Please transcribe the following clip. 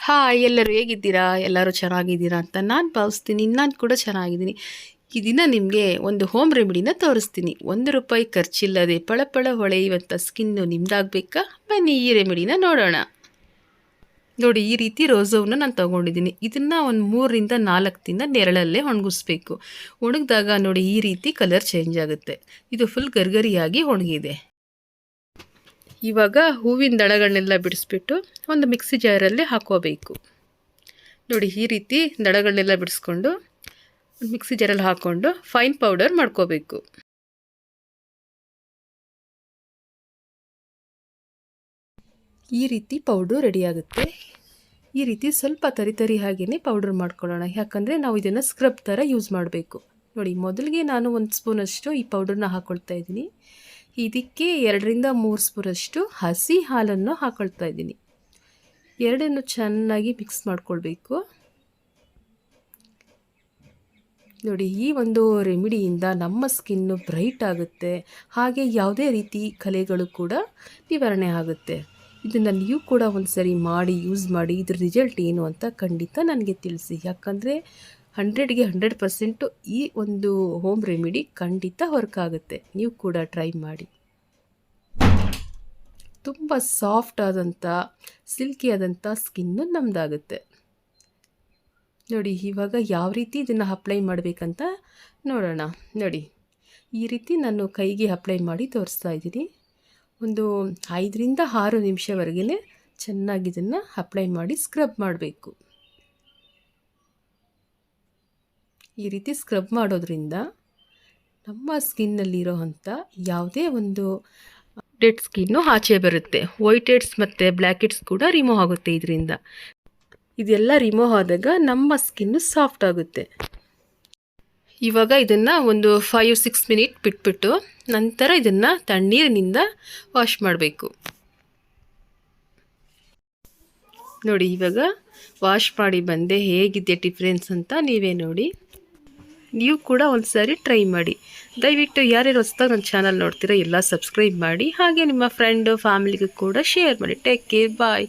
Hi, ಎಲ್ಲರೂ ಹೇಗಿದ್ದೀರಾ? ಎಲ್ಲರೂ ಚೆನ್ನಾಗಿದ್ದೀರಾ ಅಂತ ನಾನು ಭಾವಿಸ್ತೀನಿ. ನಾನು ಕೂಡ ಚೆನ್ನಾಗಿದ್ದೀನಿ. ಈ ದಿನ ನಿಮಗೆ ಒಂದು ಹೋಮ್ ರೆಮಿಡಿನ ತೋರಿಸ್ತೀನಿ. ₹1 ಖರ್ಚಿಲ್ಲದೆ ಪಳಪಳ ಹೊಳೆಯುವಂಥ ಸ್ಕಿನ್ನು ನಿಮ್ದಾಗಬೇಕಾ? ಬನ್ನಿ ಈ ರೆಮಿಡಿನ ನೋಡೋಣ. ನೋಡಿ, ಈ ರೀತಿ ರೋಸವ್ನ ನಾನು ತೊಗೊಂಡಿದ್ದೀನಿ. ಇದನ್ನು ಒಂದು 3ರಿಂದ 4 ದಿನ ನೆರಳಲ್ಲೇ ಒಣಗಿಸ್ಬೇಕು. ಒಣಗಿದಾಗ ನೋಡಿ ಈ ರೀತಿ ಕಲರ್ ಚೇಂಜ್ ಆಗುತ್ತೆ. ಇದು ಫುಲ್ ಗರ್ಗರಿಯಾಗಿ ಒಣಗಿದೆ. ಇವಾಗ ಹೂವಿನ ದಳಗಳನ್ನೆಲ್ಲ ಬಿಡಿಸ್ಬಿಟ್ಟು ಒಂದು ಮಿಕ್ಸಿ ಜಾರಲ್ಲಿ ಹಾಕೋಬೇಕು. ನೋಡಿ, ಈ ರೀತಿ ದಳಗಳನ್ನೆಲ್ಲ ಬಿಡಿಸ್ಕೊಂಡು ಮಿಕ್ಸಿ ಜಾರಲ್ಲಿ ಹಾಕ್ಕೊಂಡು ಫೈನ್ ಪೌಡರ್ ಮಾಡ್ಕೋಬೇಕು. ಈ ರೀತಿ ಪೌಡ್ರು ರೆಡಿಯಾಗುತ್ತೆ. ಈ ರೀತಿ ಸ್ವಲ್ಪ ತರಿ ಹಾಗೇ ಪೌಡ್ರ್ ಮಾಡ್ಕೊಳ್ಳೋಣ, ಯಾಕಂದರೆ ನಾವು ಇದನ್ನು ಸ್ಕ್ರಬ್ ಥರ ಯೂಸ್ ಮಾಡಬೇಕು. ನೋಡಿ, ಮೊದಲಿಗೆ ನಾನು 1 ಸ್ಪೂನಷ್ಟು ಈ ಪೌಡ್ರನ್ನ ಹಾಕ್ಕೊಳ್ತಾ ಇದ್ದೀನಿ. ಇದಕ್ಕೆ 2ರಿಂದ 3 ಸ್ಪೂನಷ್ಟು ಹಸಿ ಹಾಲನ್ನು ಹಾಕ್ಕೊಳ್ತಾ ಇದ್ದೀನಿ. ಎರಡನ್ನು ಚೆನ್ನಾಗಿ ಮಿಕ್ಸ್ ಮಾಡ್ಕೊಳ್ಬೇಕು. ನೋಡಿ, ಈ ಒಂದು ರೆಮಿಡಿಯಿಂದ ನಮ್ಮ ಸ್ಕಿನ್ನು ಬ್ರೈಟ್ ಆಗುತ್ತೆ, ಹಾಗೆ ಯಾವುದೇ ರೀತಿ ಕಲೆಗಳು ಕೂಡ ನಿವಾರಣೆ ಆಗುತ್ತೆ. ಇದನ್ನು ನೀವು ಕೂಡ ಒಂದು ಸರಿ ಮಾಡಿ ಯೂಸ್ ಮಾಡಿ ಇದ್ರ ರಿಸಲ್ಟ್ ಏನು ಅಂತ ಖಂಡಿತ ನನಗೆ ತಿಳಿಸಿ. ಯಾಕಂದರೆ 100ಗೆ 100% ಈ ಒಂದು ಹೋಮ್ ರೆಮಿಡಿ ಖಂಡಿತ ವರ್ಕ್ ಆಗುತ್ತೆ. ನೀವು ಕೂಡ ಟ್ರೈ ಮಾಡಿ. ತುಂಬ ಸಾಫ್ಟ್ ಆದಂಥ ಸಿಲ್ಕಿ ಆದಂಥ ಸ್ಕಿನ್ನು ನಮ್ಮದಾಗುತ್ತೆ. ನೋಡಿ, ಇವಾಗ ಯಾವ ರೀತಿ ಇದನ್ನು ಅಪ್ಲೈ ಮಾಡಬೇಕಂತ ನೋಡೋಣ. ನೋಡಿ, ಈ ರೀತಿ ನಾನು ಕೈಗೆ ಅಪ್ಲೈ ಮಾಡಿ ತೋರಿಸ್ತಾ ಇದ್ದೀನಿ. ಒಂದು 5ರಿಂದ 6 ನಿಮಿಷವರೆಗೆ ಚೆನ್ನಾಗಿ ಇದನ್ನು ಅಪ್ಲೈ ಮಾಡಿ ಸ್ಕ್ರಬ್ ಮಾಡಬೇಕು. ಈ ರೀತಿ ಸ್ಕ್ರಬ್ ಮಾಡೋದ್ರಿಂದ ನಮ್ಮ ಸ್ಕಿನ್ನಲ್ಲಿರೋ ಅಂಥ ಯಾವುದೇ ಒಂದು ಡೆಡ್ ಸ್ಕಿನ್ನು ಆಚೆ ಬರುತ್ತೆ. ವೈಟ್ ಹೆಡ್ಸ್ ಮತ್ತು ಬ್ಲ್ಯಾಕ್ ಹೆಡ್ಸ್ ಕೂಡ ರಿಮೂವ್ ಆಗುತ್ತೆ ಇದರಿಂದ. ಇದೆಲ್ಲ ರಿಮೂವ್ ಆದಾಗ ನಮ್ಮ ಸ್ಕಿನ್ನು ಸಾಫ್ಟ್ ಆಗುತ್ತೆ. ಇವಾಗ ಇದನ್ನು ಒಂದು 5-6 ಮಿನಿಟ್ ಬಿಟ್ಬಿಟ್ಟು ನಂತರ ಇದನ್ನು ತಣ್ಣೀರಿನಿಂದ ವಾಶ್ ಮಾಡಬೇಕು. ನೋಡಿ, ಇವಾಗ ವಾಶ್ ಮಾಡಿ ಬಂದೆ, ಹೇಗಿದೆ ಡಿಫ್ರೆನ್ಸ್ ಅಂತ ನೀವೇ ನೋಡಿ. ನೀವು ಕೂಡ ಒಂದು ಸಾರಿ ಟ್ರೈ ಮಾಡಿ. ದಯವಿಟ್ಟು ಯಾರ್ಯಾರು ಹೊಸದಾಗಿ ನನ್ನ ಚಾನಲ್ ನೋಡ್ತೀರಾ ಎಲ್ಲ ಸಬ್ಸ್ಕ್ರೈಬ್ ಮಾಡಿ, ಹಾಗೆ ನಿಮ್ಮ ಫ್ರೆಂಡು ಫ್ಯಾಮಿಲಿಗೂ ಕೂಡ ಶೇರ್ ಮಾಡಿ. ಟೇಕ್ ಕೇರ್, ಬಾಯ್.